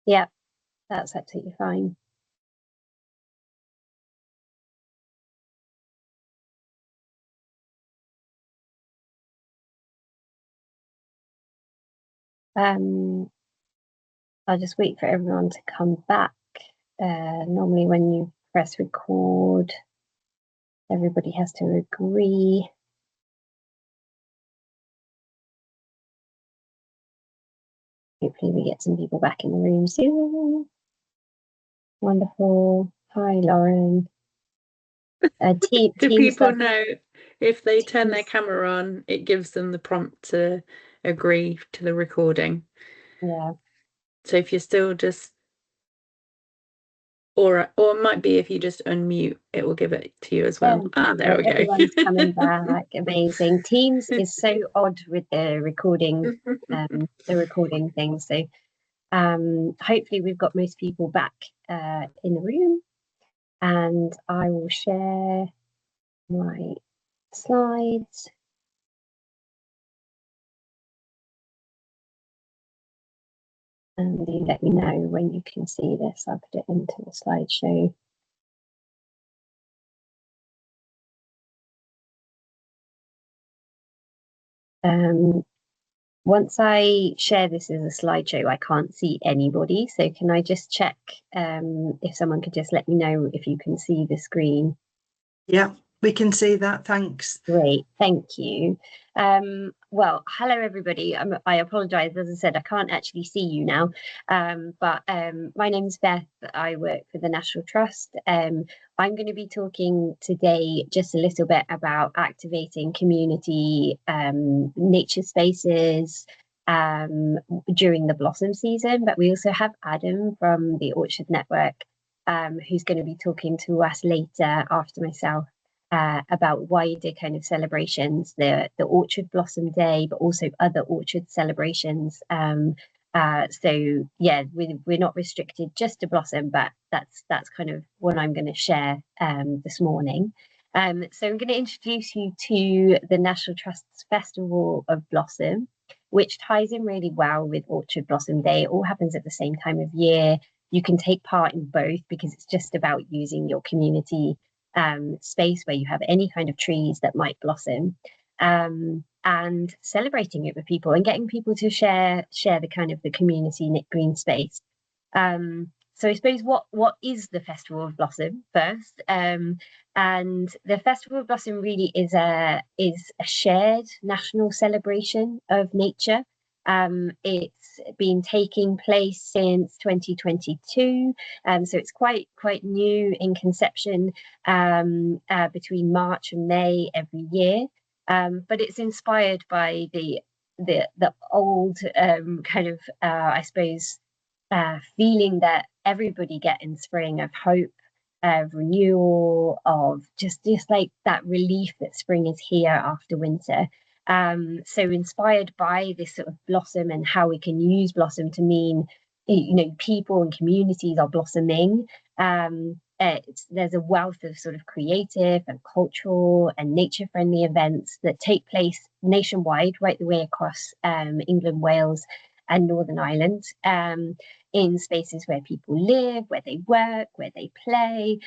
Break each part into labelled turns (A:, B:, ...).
A: Yeah, that's absolutely fine. I'll just wait for everyone to come back. Normally when you press record, everybody has to agree. Hopefully we get some people back in the room soon. Wonderful. Hi, Lauren.
B: Do people
A: stuff.
B: know if they turn their camera on, it gives them the prompt to agree to the recording?
A: Yeah.
B: So if you're still just, or it might be if you just unmute, it will give it to you as well. There we go.
A: Everyone's coming back. Amazing. Teams is so odd with the recording thing. So hopefully we've got most people back in the room, and I will share my slides. And you let me know when you can see this. I'll put it into the slideshow. Once I share this as a slideshow, I can't see anybody. So can I just check if someone could just let me know if you can see the screen?
C: Yeah, we can see that. Thanks.
A: Great, thank you. Well, hello everybody. I apologize, as I said, I can't actually see you now, but my name's Beth. I work for the National Trust. I'm going to be talking today just a little bit about activating community nature spaces during the blossom season, but we also have Adam from the Orchard Network who's going to be talking to us later after myself about wider kind of celebrations, the Orchard Blossom Day, but also other orchard celebrations. So yeah, we're not restricted just to blossom, but that's kind of what I'm going to share this morning. So I'm going to introduce you to the National Trust's Festival of Blossom, which ties in really well with Orchard Blossom Day. It all happens at the same time of year. You can take part in both because it's just about using your community space where you have any kind of trees that might blossom, and celebrating it with people and getting people to share the kind of the community knit green space. So I suppose what is the Festival of Blossom first? And the Festival of Blossom really is a shared national celebration of nature. It's been taking place since 2022, so it's quite new in conception, between March and May every year. But it's inspired by the old kind of I suppose feeling that everybody get in spring, of hope, of renewal, of just like that relief that spring is here after winter. So inspired by this sort of blossom and how we can use blossom to mean, people and communities are blossoming. There's a wealth of sort of creative and cultural and nature friendly events that take place nationwide, right the way across England, Wales, and Northern Ireland, in spaces where people live, where they work, where they play,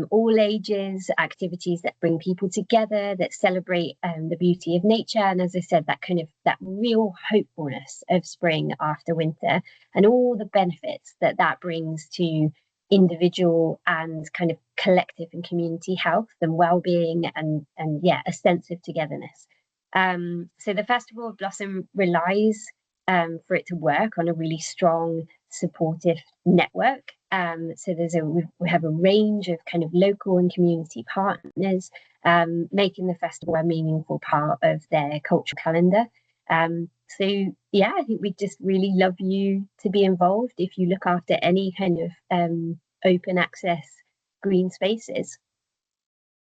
A: all ages, activities that bring people together, that celebrate the beauty of nature. And as I said, that real hopefulness of spring after winter, and all the benefits that brings to individual and kind of collective and community health and well-being, and yeah, a sense of togetherness. So the Festival of Blossom relies for it to work on a really strong supportive network. So we have a range of kind of local and community partners, making the festival a meaningful part of their cultural calendar. So yeah, I think we'd just really love you to be involved if you look after any kind of open access green spaces.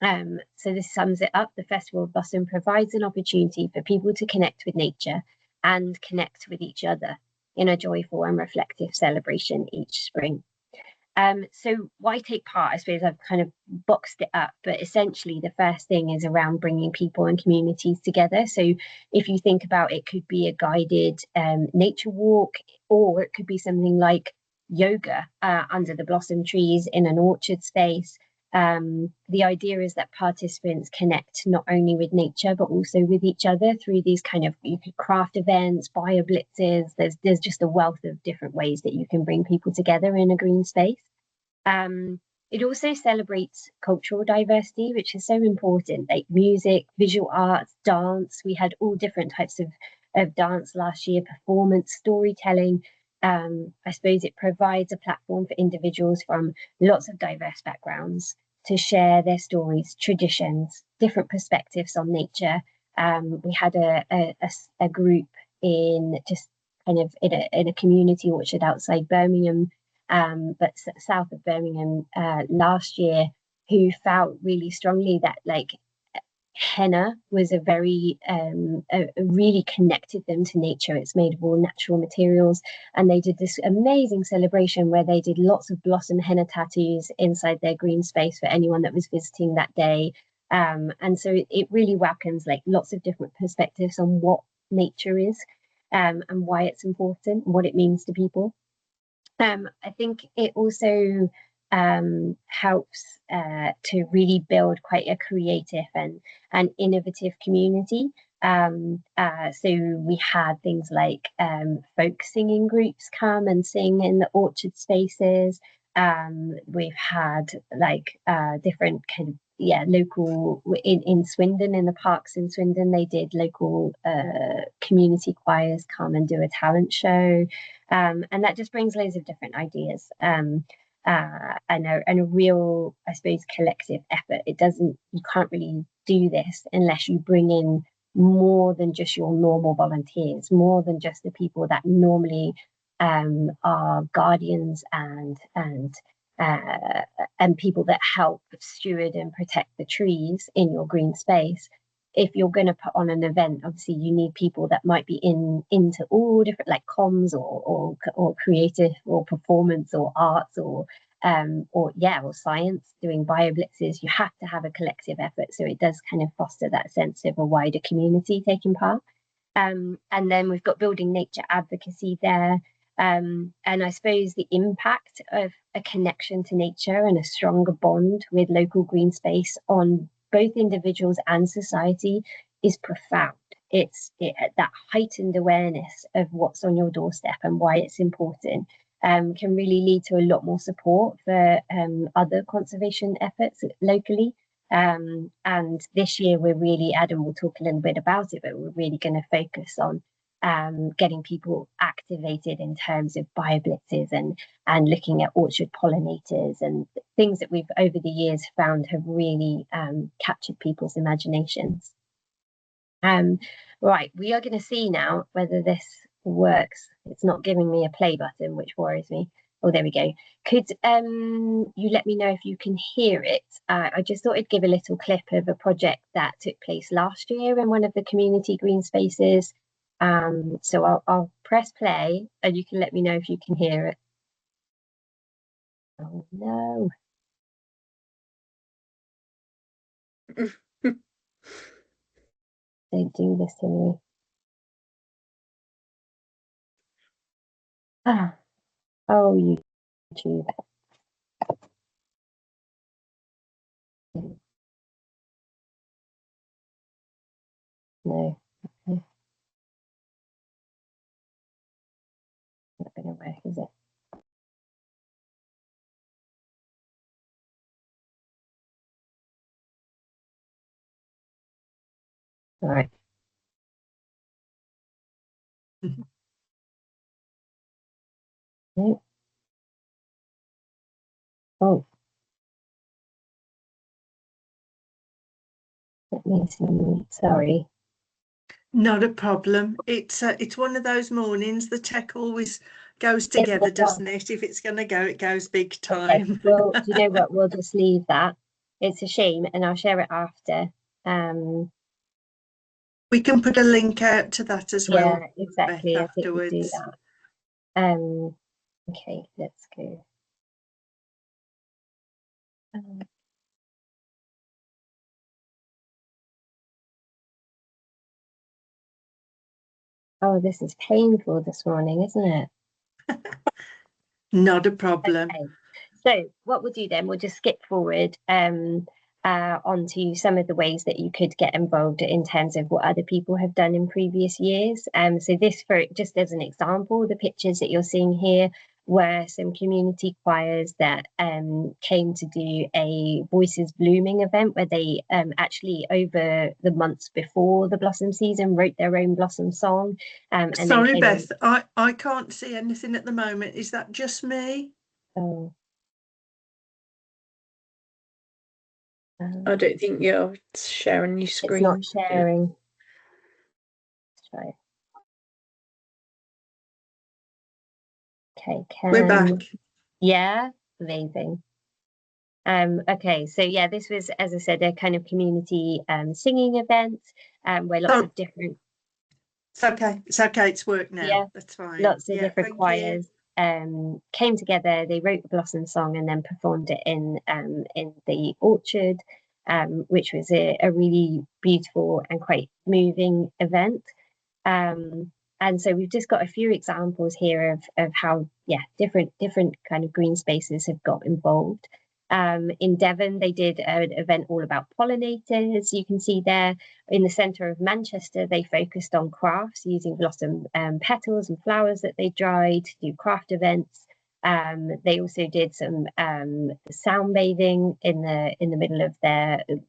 A: So this sums it up. The Festival of Blossom provides an opportunity for people to connect with nature and connect with each other in a joyful and reflective celebration each spring. So why take part? I suppose I've kind of boxed it up, but essentially the first thing is around bringing people and communities together. So if you think about it, could be a guided nature walk, or it could be something like yoga under the blossom trees in an orchard space. The idea is that participants connect not only with nature, but also with each other through these kind of craft events, bio blitzes. There's just a wealth of different ways that you can bring people together in a green space. It also celebrates cultural diversity, which is so important, like music, visual arts, dance. We had all different types of dance last year, performance, storytelling. I suppose it provides a platform for individuals from lots of diverse backgrounds to share their stories, traditions, different perspectives on nature. We had a group in just kind of in a community orchard outside Birmingham, but south of Birmingham last year, who felt really strongly that like henna was really connected them to nature. It's made of all natural materials, and they did this amazing celebration where they did lots of blossom henna tattoos inside their green space for anyone that was visiting that day. And so it really welcomes like lots of different perspectives on what nature is, and why it's important, what it means to people. I think it also helps to really build quite a creative and innovative community. So we had things like folk singing groups come and sing in the orchard spaces. We've had like different kind of local in Swindon, in the parks in Swindon, they did local community choirs come and do a talent show, and that just brings loads of different ideas, and a real, I suppose, collective effort. You can't really do this unless you bring in more than just your normal volunteers, more than just the people that normally are guardians and people that help steward and protect the trees in your green space. If you're going to put on an event, obviously you need people that might be into all different, like comms or creative or performance or arts or science, doing bio blitzes. You have to have a collective effort, so it does kind of foster that sense of a wider community taking part. And then we've got building nature advocacy there. And I suppose the impact of a connection to nature and a stronger bond with local green space on both individuals and society is profound. It's that heightened awareness of what's on your doorstep and why it's important can really lead to a lot more support for other conservation efforts locally. And this year we're really, Adam will talk a little bit about it, but we're really going to focus on getting people activated in terms of bio blitzes and looking at orchard pollinators and things that we've over the years found have really captured people's imaginations. Right, we are going to see now whether this works. It's not giving me a play button, which worries me. Oh, there we go. Could you let me know if you can hear it? I just thought I'd give a little clip of a project that took place last year in one of the community green spaces. So I'll press play and you can let me know if you can hear it. Oh no. Don't do this to me. Oh, YouTube. No. Okay. Not gonna work, is it? All right. No. Oh. Let me see. Sorry.
C: Not a problem. It's one of those mornings. The tech always goes together, doesn't it? If it's going to go, it goes big time.
A: Okay. Well, do you know what? We'll just leave that. It's a shame, and I'll share it after.
C: We can put a link out to that as well.
A: Yeah, exactly.
C: Beth,
A: I think we'll do
C: afterwards.
A: that. Okay, let's go. Oh, this is painful this morning, isn't it?
C: Not a problem.
A: Okay. So what we'll do then, we'll just skip forward onto some of the ways that you could get involved in terms of what other people have done in previous years. So this, for just as an example, the pictures that you're seeing here were some community choirs that came to do a Voices Blooming event where they actually, over the months before the blossom season, wrote their own blossom song. And
C: Sorry, Beth, I can't see anything at the moment. Is that just me?
A: Oh.
B: I don't think you're sharing your screen.
A: It's not sharing. Let's try it. Okay,
C: We're back.
A: Yeah, amazing. Okay, so yeah, this was, as I said, a kind of community singing event where lots of different.
C: It's okay. It's okay. It's work now.
A: Yeah,
C: that's fine.
A: Lots of different choirs came together. They wrote the Blossom song and then performed it in the orchard, which was a really beautiful and quite moving event. And so we've just got a few examples here of how, different kind of green spaces have got involved. In Devon, they did an event all about pollinators. You can see there in the centre of Manchester, they focused on crafts using blossom petals and flowers that they dried to do craft events. They also did some sound bathing in the middle of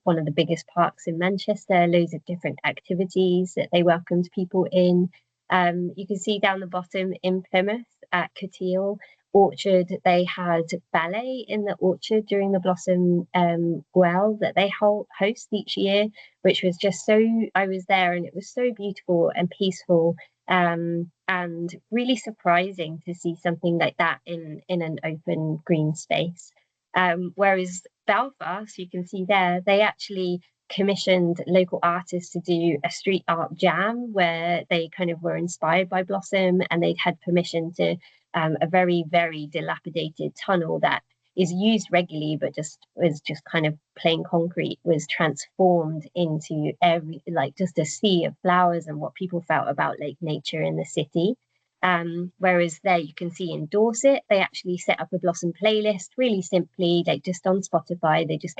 A: one of the biggest parks in Manchester. Loads of different activities that they welcomed people in. You can see down the bottom in Plymouth at Coteal Orchard, they had ballet in the orchard during the Blossom Gwell that they host each year, which was just I was there and it was so beautiful and peaceful, and really surprising to see something like that in an open green space. Whereas Belfast, you can see there, they actually commissioned local artists to do a street art jam where they kind of were inspired by Blossom, and they'd had permission to a very, very dilapidated tunnel that is used regularly but was just kind of plain concrete, was transformed into just a sea of flowers and what people felt about like nature in the city. Whereas there you can see in Dorset, they actually set up a Blossom playlist really simply, like just on Spotify. They just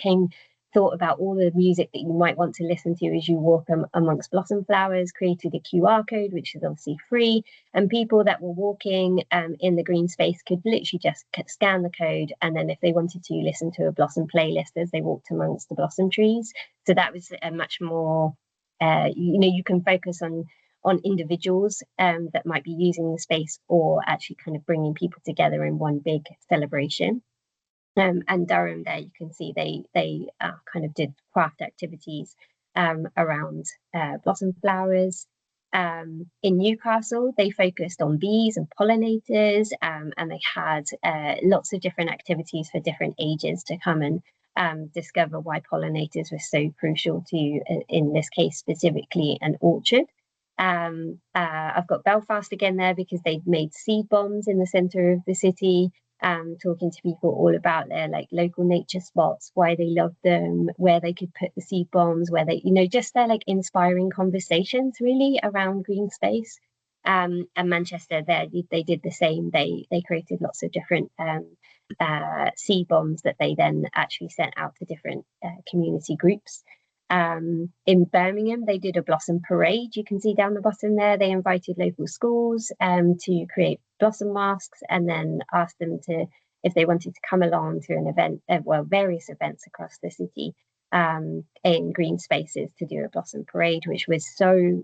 A: thought about all the music that you might want to listen to as you walk amongst blossom flowers, created a QR code, which is obviously free, and people that were walking in the green space could literally just scan the code, and then if they wanted to, listen to a blossom playlist as they walked amongst the blossom trees. So that was a much more, you can focus on individuals that might be using the space, or actually kind of bringing people together in one big celebration. And Durham, there you can see they kind of did craft activities around blossom flowers. In Newcastle, they focused on bees and pollinators, and they had lots of different activities for different ages to come and discover why pollinators were so crucial to, in this case specifically, an orchard. I've got Belfast again there because they'd made seed bombs in the centre of the city, talking to people all about their like local nature spots, why they loved them, where they could put the seed bombs, where they, just their like inspiring conversations really around green space. And Manchester, there they did the same. They created lots of different seed bombs that they then actually sent out to different community groups. In Birmingham, they did a blossom parade. You can see down the bottom there, they invited local schools to create blossom masks, and then asked them if they wanted to come along to an event, various events across the city in green spaces to do a blossom parade, which was so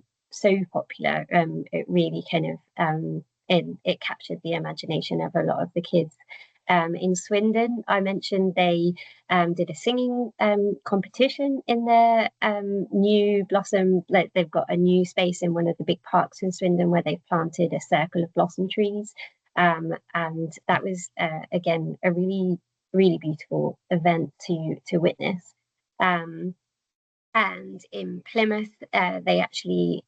A: popular. It really kind of it captured the imagination of a lot of the kids. In Swindon, I mentioned they did a singing competition in their new blossom. Like they've got a new space in one of the big parks in Swindon where they've planted a circle of blossom trees, and that was again a really, really beautiful event to witness. And in Plymouth, they actually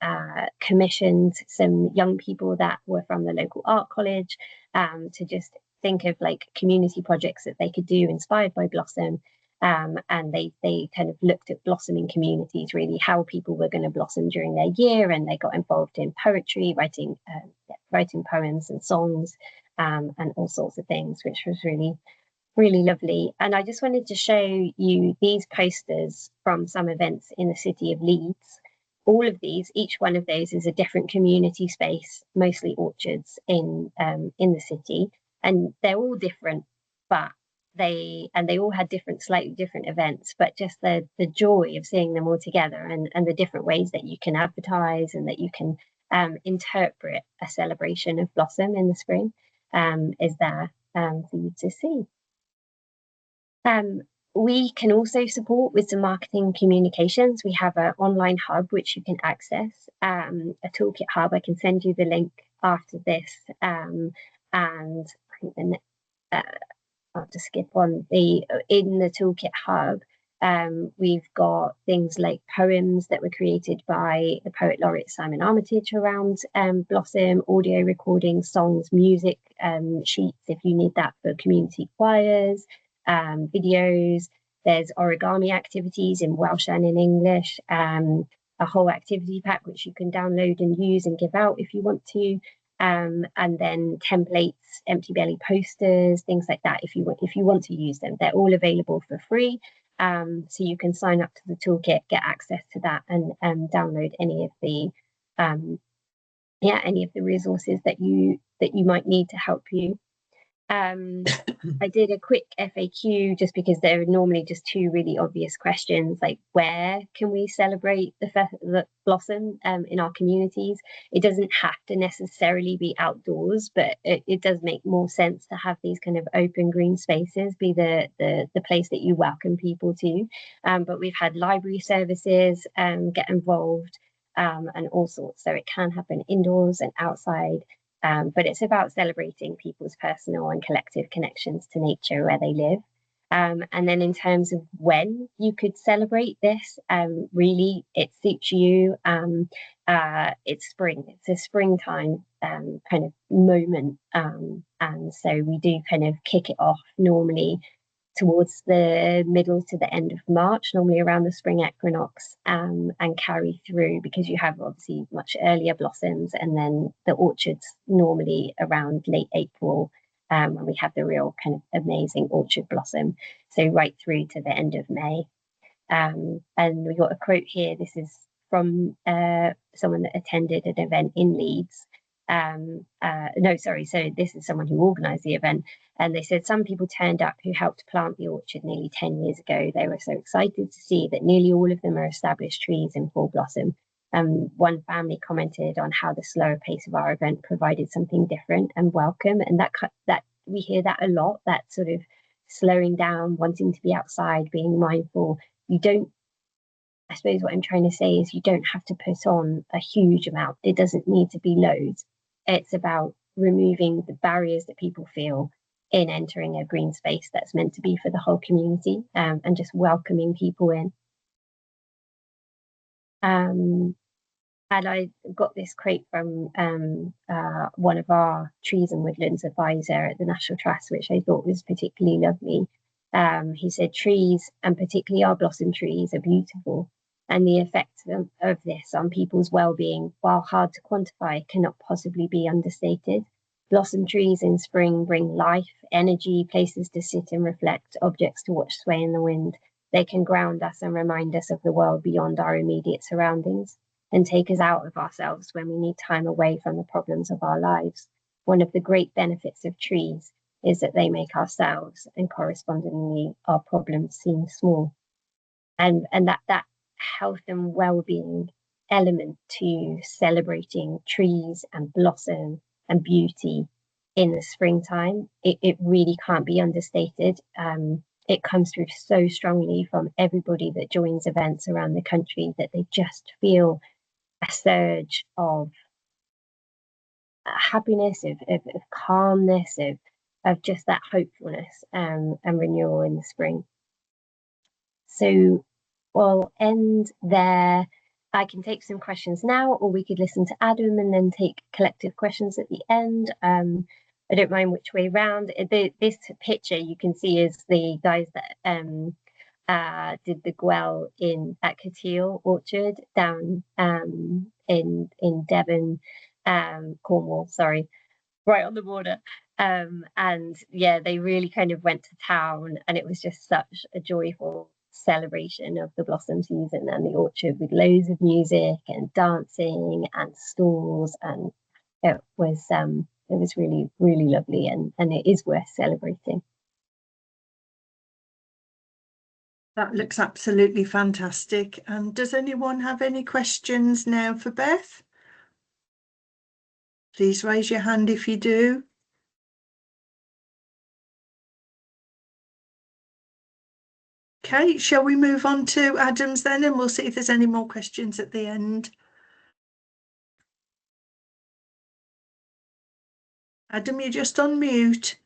A: commissioned some young people that were from the local art college to just think of like community projects that they could do inspired by Blossom. And they kind of looked at blossoming communities, really how people were going to blossom during their year, and they got involved in poetry, writing poems and songs, and all sorts of things, which was really, really lovely. And I just wanted to show you these posters from some events in the city of Leeds. All of these, each one of those is a different community space, mostly orchards in the city, and they're all different, but they all had slightly different events, but just the joy of seeing them all together, and the different ways that you can advertise and that you can interpret a celebration of blossom in the spring is there for you to see. We can also support with some marketing communications. We have an online hub which you can access, a toolkit hub. I can send you the link after this, and I think then I'll just skip on in the toolkit hub. We've got things like poems that were created by the poet laureate Simon Armitage around blossom, audio recordings, songs, music sheets if you need that for community choirs, videos. There's origami activities in Welsh and in English, a whole activity pack which you can download and use and give out if you want to. And then templates, empty belly posters, things like that. If you want to use them, they're all available for free. So you can sign up to the toolkit, get access to that, and download any of the resources that you might need to help you. I did a quick FAQ just because there are normally just two really obvious questions, like where can we celebrate the blossom in our communities? It doesn't have to necessarily be outdoors, but it does make more sense to have these kind of open green spaces be the place that you welcome people to. But we've had library services get involved and all sorts, so it can happen indoors and outside. But it's about celebrating people's personal and collective connections to nature where they live. And then in terms of when you could celebrate this, really it suits you. It's spring, it's a springtime kind of moment. And so we do kind of kick it off normally towards the middle to the end of March, normally around the spring equinox, and carry through, because you have obviously much earlier blossoms, and then the orchards normally around late April, when we have the real kind of amazing orchard blossom, so right through to the end of May. And we got a quote here. This is from someone that attended an event in Leeds. So this is someone who organised the event, and they said some people turned up who helped plant the orchard nearly 10 years ago. They were so excited to see that nearly all of them are established trees in full blossom. One family commented on how the slower pace of our event provided something different and welcome, and that we hear that a lot, that sort of slowing down, wanting to be outside, being mindful. I suppose what I'm trying to say is you don't have to put on a huge amount. It doesn't need to be loads. It's about removing the barriers that people feel in entering a green space that's meant to be for the whole community, and just welcoming people in. And I got this quote from one of our trees and woodlands advisor at the National Trust, which I thought was particularly lovely. He said, trees, and particularly our blossom trees, are beautiful, and the effects of this on people's well-being, while hard to quantify, cannot possibly be understated. Blossom trees in spring bring life, energy, places to sit and reflect, objects to watch sway in the wind. They can ground us and remind us of the world beyond our immediate surroundings, and take us out of ourselves when we need time away from the problems of our lives. One of the great benefits of trees is that they make ourselves, and correspondingly our problems, seem small. And that health and well-being element to celebrating trees and blossom and beauty in the springtime, it really can't be understated. It comes through so strongly from everybody that joins events around the country, that they just feel a surge of happiness, of calmness, of just that hopefulness and renewal in the spring. So we'll end there. I can take some questions now, or we could listen to Adam and then take collective questions at the end. I don't mind which way round. This picture you can see is the guys that did the Gwell at Cateel Orchard down in Devon, Cornwall, sorry, right on the border. And yeah, they really kind of went to town, and it was just such a joyful celebration of the blossom season and the orchard, with loads of music and dancing and stalls, and it was really, really lovely, and it is worth celebrating.
C: That looks absolutely fantastic. And does anyone have any questions now for Beth? Please raise your hand if you do. Okay, shall we move on to Adam's then, and we'll see if there's any more questions at the end. Adam, you're just on mute.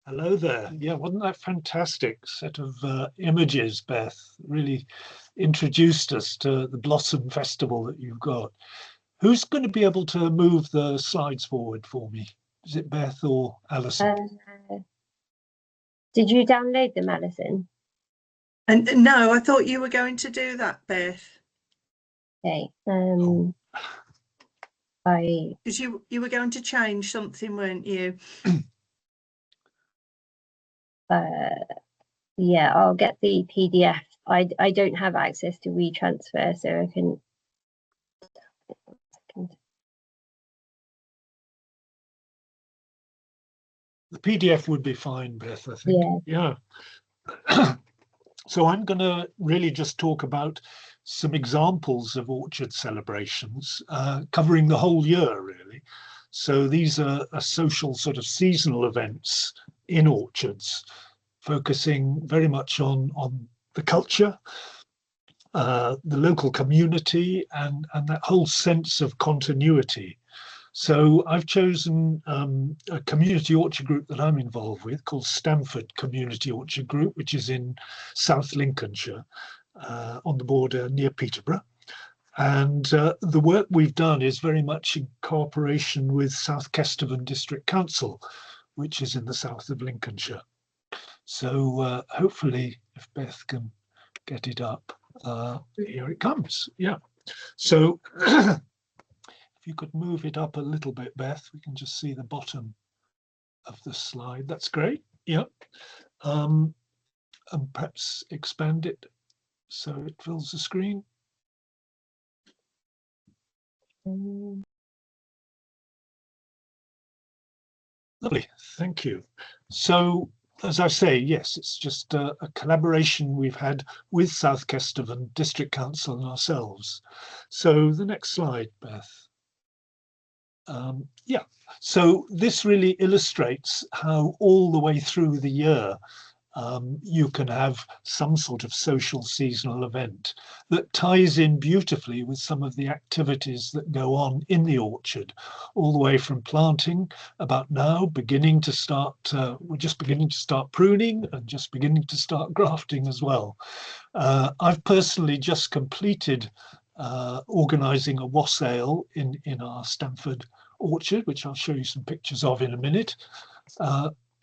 D: Hello there. Yeah, wasn't that fantastic set of images, Beth? Really introduced us to the Blossom Festival that you've got. Who's going to be able to move the slides forward for me? Is it Beth or Alison?
A: Did you download them, Alison?
C: And no, I thought you were going to do that, Beth.
A: Okay.
C: Because you were going to change something, weren't you?
A: Yeah, I'll get the PDF. I don't have access to WeTransfer, so I can.
D: The PDF would be fine, Beth, I think. Yeah. So I'm going to really just talk about some examples of orchard celebrations, covering the whole year, really. So these are social sort of seasonal events in orchards, focusing very much on the culture, the local community, and that whole sense of continuity. So I've chosen a community orchard group that I'm involved with called Stamford Community Orchard Group, which is in South Lincolnshire, on the border near Peterborough. And the work we've done is very much in cooperation with South Kesteven District Council, which is in the south of Lincolnshire. So hopefully, if Beth can get it up, here it comes. Yeah. So if you could move it up a little bit, Beth, we can just see the bottom of the slide. That's great. Yeah. And perhaps expand it so it fills the screen. Lovely, thank you. So, as I say, yes, it's just a collaboration we've had with South Kesteven District Council and ourselves. So the next slide, Beth. Yeah, so this really illustrates how all the way through the year you can have some sort of social seasonal event that ties in beautifully with some of the activities that go on in the orchard, all the way from planting, about now beginning to start, we're just beginning to start pruning and just beginning to start grafting as well. I've personally just completed organising a wassail in our Stamford orchard, which I'll show you some pictures of in a minute.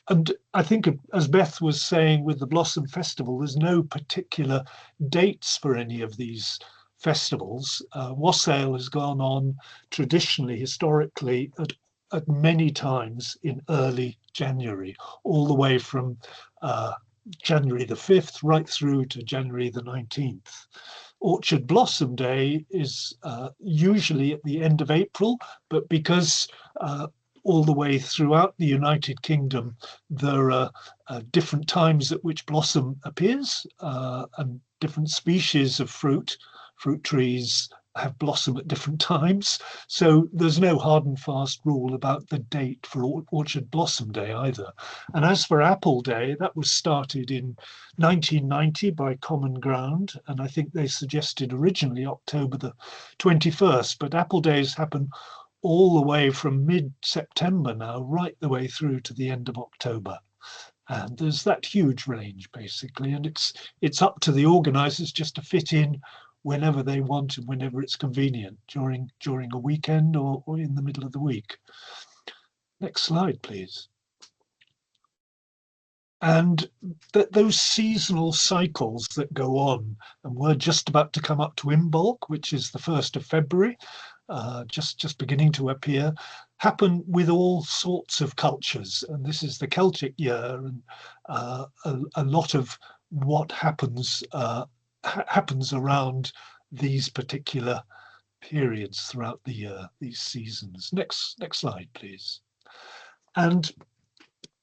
D: And I think, as Beth was saying, with the Blossom Festival, there's no particular dates for any of these festivals. Wassail has gone on traditionally, historically, at many times in early January, all the way from January the 5th right through to January the 19th. Orchard Blossom Day is usually at the end of April, but because all the way throughout the United Kingdom, there are different times at which blossom appears, and different species of fruit trees have blossom at different times. So there's no hard and fast rule about the date for Orchard Blossom Day either. And as for Apple Day, that was started in 1990 by Common Ground, and I think they suggested originally October the 21st, but Apple Days happen all the way from mid-September now, right the way through to the end of October. And there's that huge range, basically, and it's up to the organisers just to fit in whenever they want and whenever it's convenient, during a weekend or in the middle of the week. Next slide, please. And those seasonal cycles that go on, and we're just about to come up to Imbolc, which is the 1st of February, just beginning to appear, happen with all sorts of cultures. And this is the Celtic year, and a lot of what happens happens around these particular periods throughout the year, these seasons. Next slide, please. And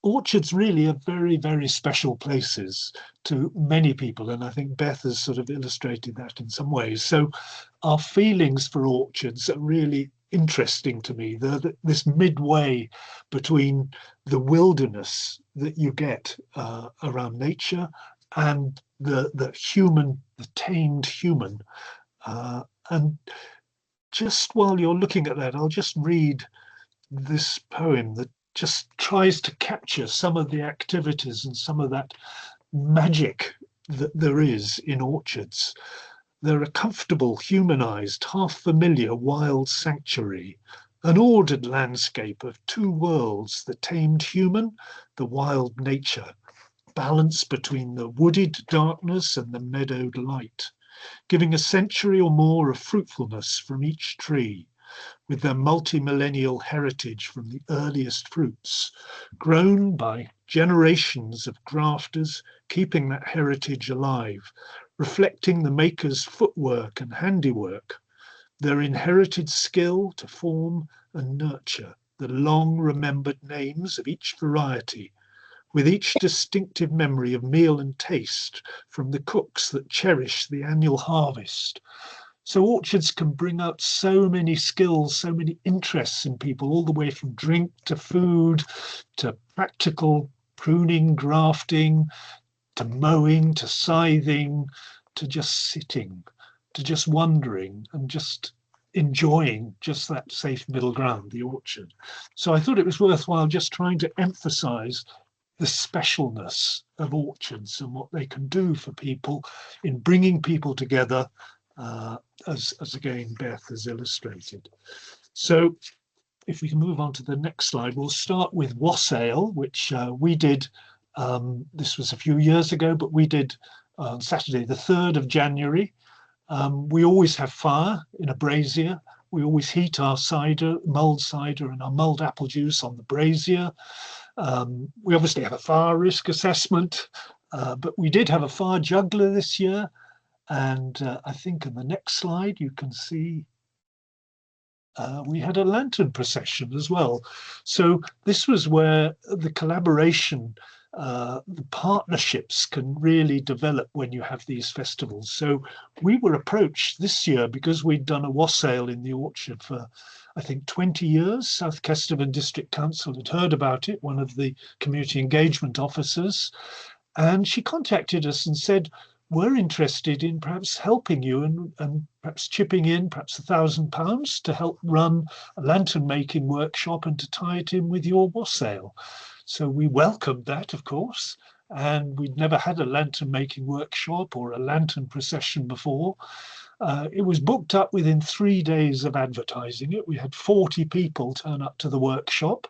D: orchards really are very, very special places to many people, and I think Beth has sort of illustrated that in some ways. So our feelings for orchards are really interesting to me. They're this midway between the wilderness that you get around nature and the human, the tamed human. And just while you're looking at that, I'll just read this poem that just tries to capture some of the activities and some of that magic that there is in orchards. They're a comfortable, humanized, half-familiar wild sanctuary, an ordered landscape of two worlds, the tamed human, the wild nature, balance between the wooded darkness and the meadowed light, giving a century or more of fruitfulness from each tree, with their multi-millennial heritage from the earliest fruits, grown by generations of grafters, keeping that heritage alive, reflecting the maker's footwork and handiwork, their inherited skill to form and nurture the long-remembered names of each variety, with each distinctive memory of meal and taste from the cooks that cherish the annual harvest. So orchards can bring out so many skills, so many interests in people, all the way from drink to food, to practical pruning, grafting, to mowing, to scything, to just sitting, to just wondering and just enjoying just that safe middle ground, the orchard. So I thought it was worthwhile just trying to emphasize the specialness of orchards and what they can do for people in bringing people together, as again Beth has illustrated. So if we can move on to the next slide, we'll start with Wassail, which we did, this was a few years ago, but we did on Saturday the 3rd of January. We always have fire in a brazier. We always heat our cider, mulled cider and our mulled apple juice on the brazier. We obviously have a fire risk assessment, but we did have a fire juggler this year. And I think in the next slide, you can see we had a lantern procession as well. So this was where the collaboration, the partnerships can really develop when you have these festivals. So we were approached this year because we'd done a wassail in the orchard for, I think, 20 years. South Kesteven District Council had heard about it, one of the community engagement officers, and she contacted us and said, we're interested in perhaps helping you and perhaps chipping in perhaps £1,000 to help run a lantern making workshop and to tie it in with your wassail. So we welcomed that, of course, and we'd never had a lantern making workshop or a lantern procession before. It was booked up within 3 days of advertising it. We had 40 people turn up to the workshop,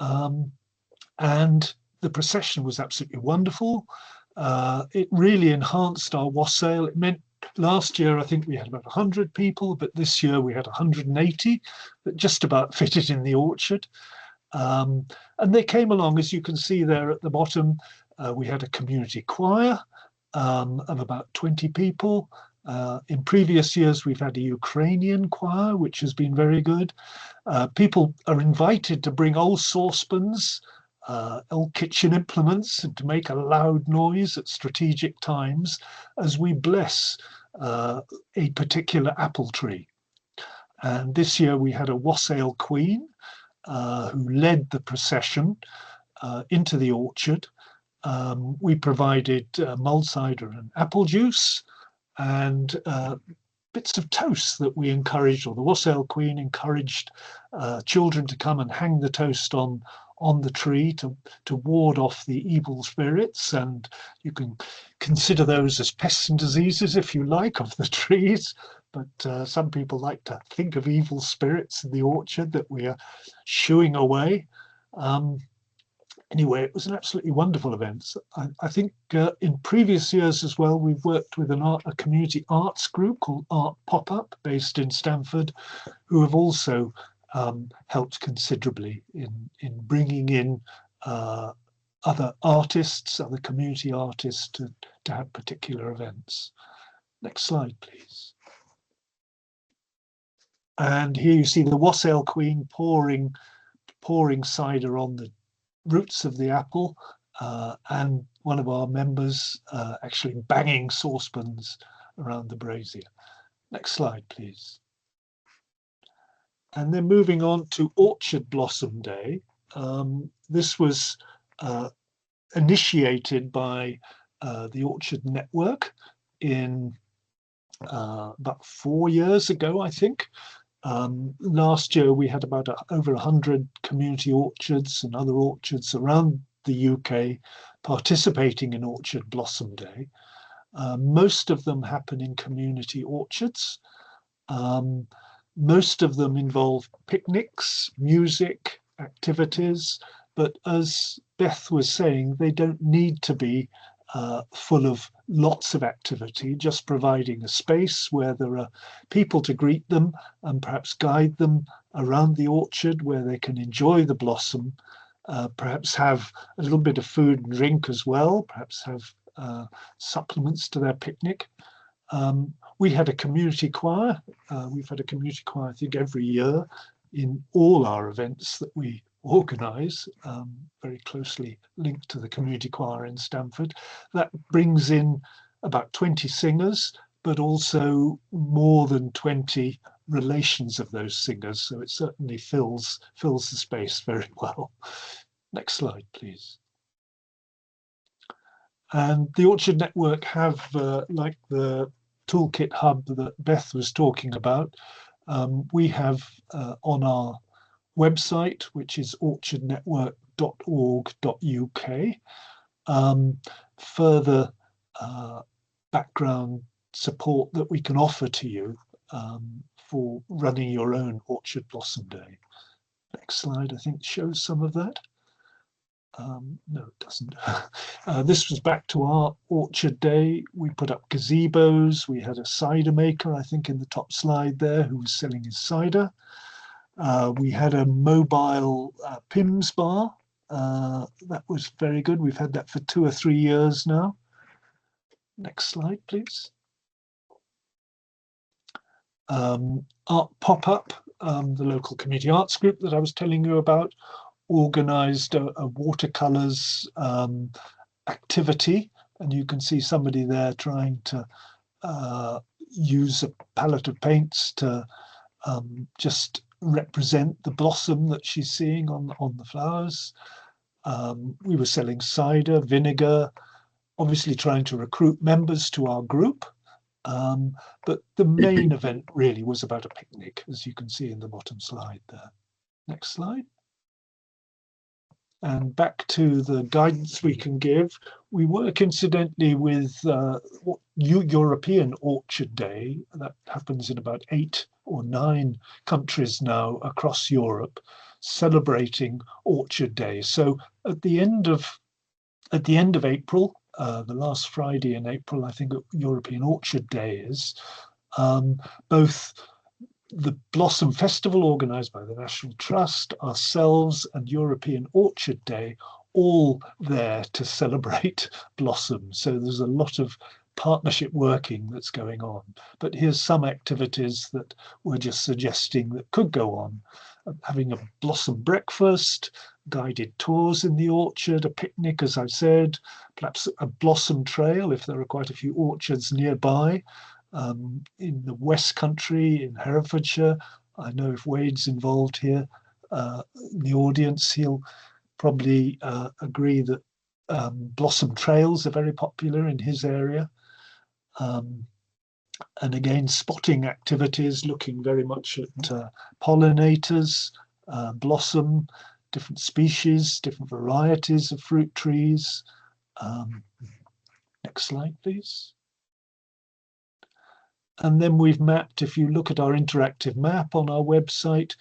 D: and the procession was absolutely wonderful. It really enhanced our wassail. It meant last year, I think we had about 100 people, but this year we had 180 that just about fitted in the orchard. And they came along, as you can see there at the bottom. We had a community choir of about 20 people. In previous years, we've had a Ukrainian choir, which has been very good. People are invited to bring old saucepans, old kitchen implements, and to make a loud noise at strategic times as we bless a particular apple tree. And this year we had a wassail queen who led the procession into the orchard. We provided mulled cider and apple juice and bits of toast that we encouraged, or the wassail queen encouraged children to come and hang the toast on the tree to ward off the evil spirits. And you can consider those as pests and diseases if you like of the trees, but some people like to think of evil spirits in the orchard that we are shooing away. Anyway, it was an absolutely wonderful event. I think in previous years as well, we've worked with a community arts group called Art Pop-Up, based in Stamford, who have also helped considerably in bringing in other artists, other community artists to have particular events. Next slide, please. And here you see the wassail queen pouring cider on the roots of the apple, and one of our members actually banging saucepans around the brazier. Next slide, please. And then moving on to Orchard Blossom Day. This was initiated by the Orchard Network in about 4 years ago, I think. Last year we had about over 100 community orchards and other orchards around the UK participating in Orchard Blossom Day. Most of them happen in community orchards. Most of them involve picnics, music, activities, but as Beth was saying, they don't need to be full of lots of activity, just providing a space where there are people to greet them and perhaps guide them around the orchard where they can enjoy the blossom, perhaps have a little bit of food and drink as well, perhaps have supplements to their picnic. We had a community choir. We've had a community choir, I think, every year in all our events that we organise, very closely linked to the community choir in Stamford. That brings in about 20 singers, but also more than 20 relations of those singers. So it certainly fills the space very well. Next slide, please. And the Orchard Network have, like the toolkit hub that Beth was talking about, we have on our website, which is orchardnetwork.org.uk, further background support that we can offer to you for running your own Orchard Blossom Day. Next slide, I think, shows some of that. No, it doesn't. This was back to our Orchard Day. We put up gazebos. We had a cider maker, I think, in the top slide there, who was selling his cider. We had a mobile Pimm's bar. That was very good. We've had that for 2 or 3 years now. Next slide, please. Art Pop-Up, the local community arts group that I was telling you about, organised a watercolours activity, and you can see somebody there trying to use a palette of paints to just represent the blossom that she's seeing on the flowers. We were selling cider, vinegar, obviously trying to recruit members to our group. But the main event really was about a picnic, as you can see in the bottom slide there. Next slide. And back to the guidance we can give. We work incidentally with European Orchard Day. That happens in about 8 or 9 countries now across Europe, celebrating Orchard Day. So at the end of April, the last Friday in April, I think European Orchard Day is, both the Blossom Festival organised by the National Trust, ourselves and European Orchard Day, all there to celebrate blossom. So there's a lot of partnership working that's going on. But here's some activities that we're just suggesting that could go on. Having a blossom breakfast, guided tours in the orchard, a picnic, as I've said, perhaps a blossom trail if there are quite a few orchards nearby. In the West Country, in Herefordshire, I know if Wade's involved here in the audience, he'll probably agree that blossom trails are very popular in his area. And again, spotting activities, looking very much at pollinators, blossom, different species, different varieties of fruit trees. Next slide, please. And then we've mapped, if you look at our interactive map on our website,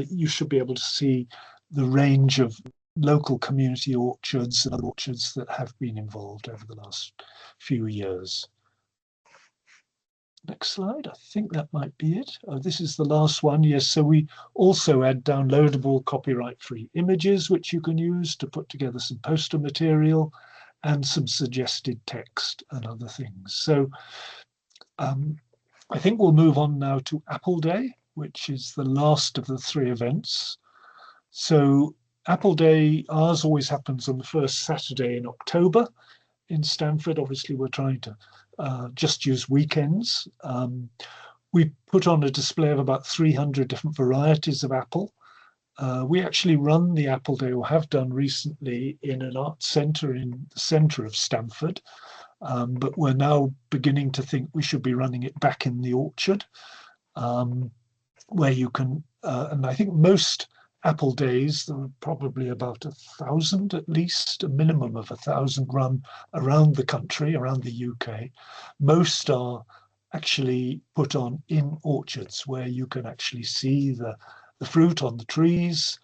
D: you should be able to see the range of local community orchards and other orchards that have been involved over the last few years. Next slide. I think that might be it. Oh, this is the last one. Yes, so we also add downloadable copyright-free images, which you can use to put together some poster material and some suggested text and other things. So I think we'll move on now to Apple Day, which is the last of the 3 events. So Apple Day, ours always happens on the first Saturday in October in Stamford. Obviously, we're trying to just use weekends. We put on a display of about 300 different varieties of apple. We actually run the Apple Day, or have done recently, in an art centre in the centre of Stamford. But we're now beginning to think we should be running it back in the orchard, where you can, and I think most Apple Days, there are probably about 1,000 at least, a minimum of 1,000 run around the country, around the UK. Most are actually put on in orchards where you can actually see the fruit on the trees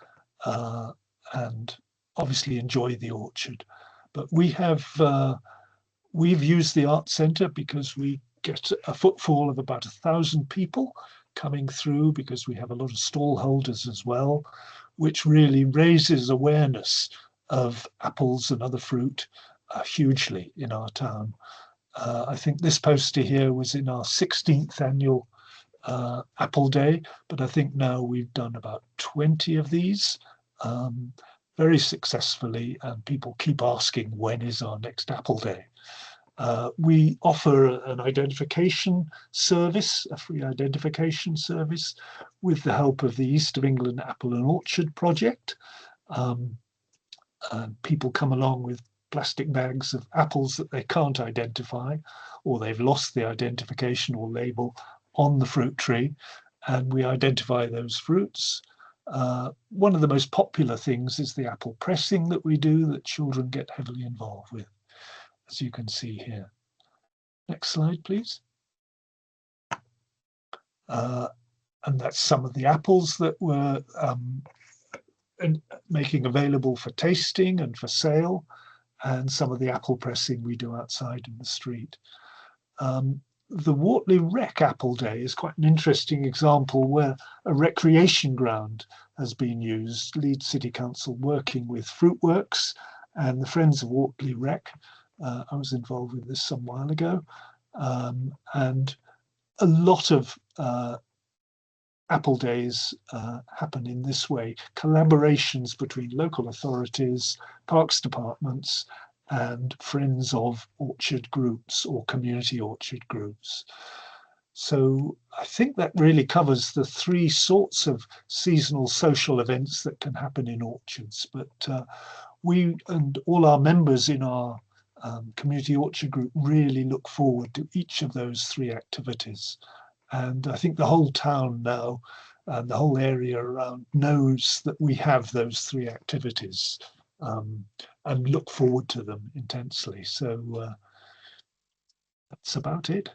D: and obviously enjoy the orchard. But we have, we've used the art centre because we get a footfall of about 1,000 people coming through, because we have a lot of stall holders as well, which really raises awareness of apples and other fruit hugely in our town. I think this poster here was in our 16th annual Apple Day, but I think now we've done about 20 of these very successfully, and people keep asking, when is our next Apple Day? We offer an identification service, a free identification service, with the help of the East of England Apple and Orchard Project. People come along with plastic bags of apples that they can't identify, or they've lost the identification or label on the fruit tree, and we identify those fruits. One of the most popular things is the apple pressing that we do, that children get heavily involved with, as you can see here. Next slide, please. And that's some of the apples that we're making available for tasting and for sale, and some of the apple pressing we do outside in the street. The Whortley Rec Apple Day is quite an interesting example where a recreation ground has been used. Leeds City Council working with Fruitworks and the Friends of Whortley Rec. I was involved with this some while ago, and a lot of Apple Days happen in this way, collaborations between local authorities, parks departments, and friends of orchard groups or community orchard groups. So I think that really covers the 3 sorts of seasonal social events that can happen in orchards. But we and all our members in our community orchard group really look forward to each of those 3 activities. And I think the whole town now, the whole area around, knows that we have those 3 activities and look forward to them intensely. So that's about it.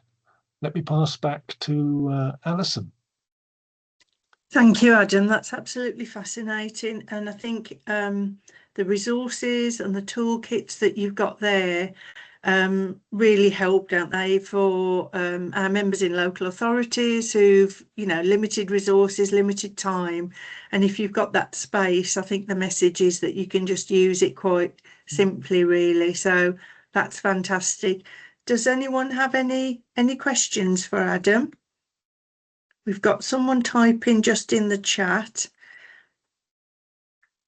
D: Let me pass back to Alison.
C: Thank you, Adam. That's absolutely fascinating. And I think the resources and the toolkits that you've got there really help, don't they, for our members in local authorities who've, you know, limited resources, limited time. And if you've got that space, I think the message is that you can just use it quite simply, really. So that's fantastic. Does anyone have any questions for Adam? We've got someone typing just in the chat.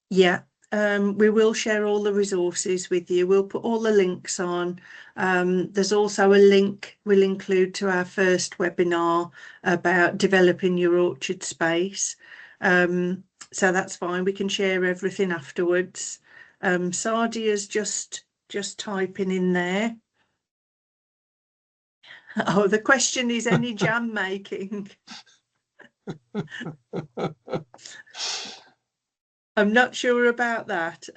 C: Yeah. We will share all the resources with you. We'll put all the links on. There's also a link we'll include to our first webinar about developing your orchard space. So that's fine. We can share everything afterwards. Sadia's just typing in there. Oh, the question is, any jam making? I'm not sure about that.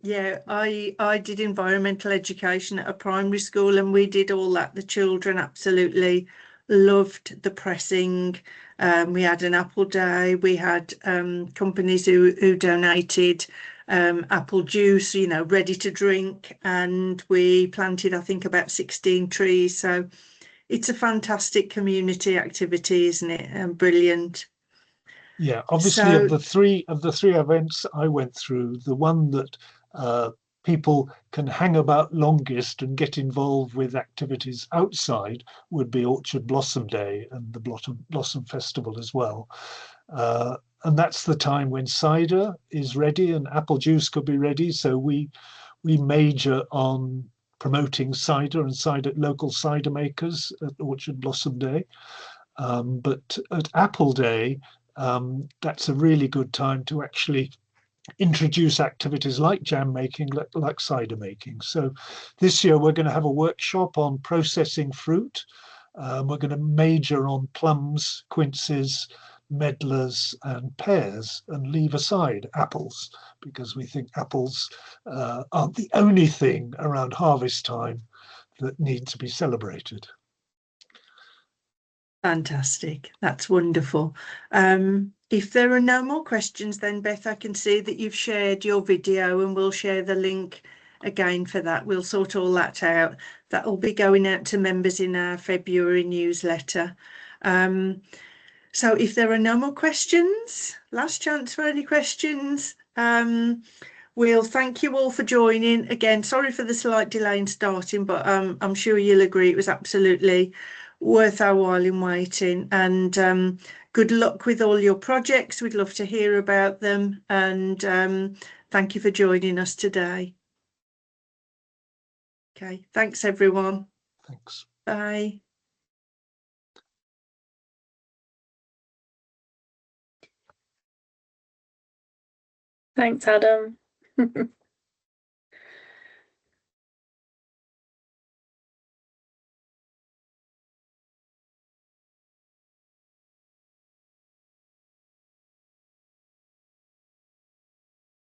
C: Yeah, I did environmental education at a primary school, and we did all that. The children absolutely loved the pressing. We had an apple day. We had companies who donated apple juice, you know, ready to drink, and we planted, I think, about 16 trees. So it's a fantastic community activity, isn't it? And brilliant.
D: Yeah, obviously
C: So,
D: of the three events I went through, the one that people can hang about longest and get involved with activities outside would be Orchard Blossom Day and the Blossom Festival as well. And that's the time when cider is ready and apple juice could be ready. So we major on promoting cider and local cider makers at Orchard Blossom Day. But at Apple Day, that's a really good time to actually introduce activities like jam making, like cider making. So this year we're going to have a workshop on processing fruit. We're going to major on plums, quinces, medlars and pears, and leave aside apples, because we think apples aren't the only thing around harvest time that need to be celebrated.
C: fantastic. That's wonderful. If there are no more questions, then Beth, I can see that you've shared your video, and we'll share the link again for that. We'll sort all that out. That will be going out to members in our February newsletter. So if there are no more questions, last chance for any questions. We'll thank you all for joining. Again, sorry for the slight delay in starting, but I'm sure you'll agree it was absolutely worth our while in waiting. And good luck with all your projects. We'd love to hear about them. And thank you for joining us today. Okay, thanks everyone.
D: Thanks.
C: Bye.
B: Thanks, Adam.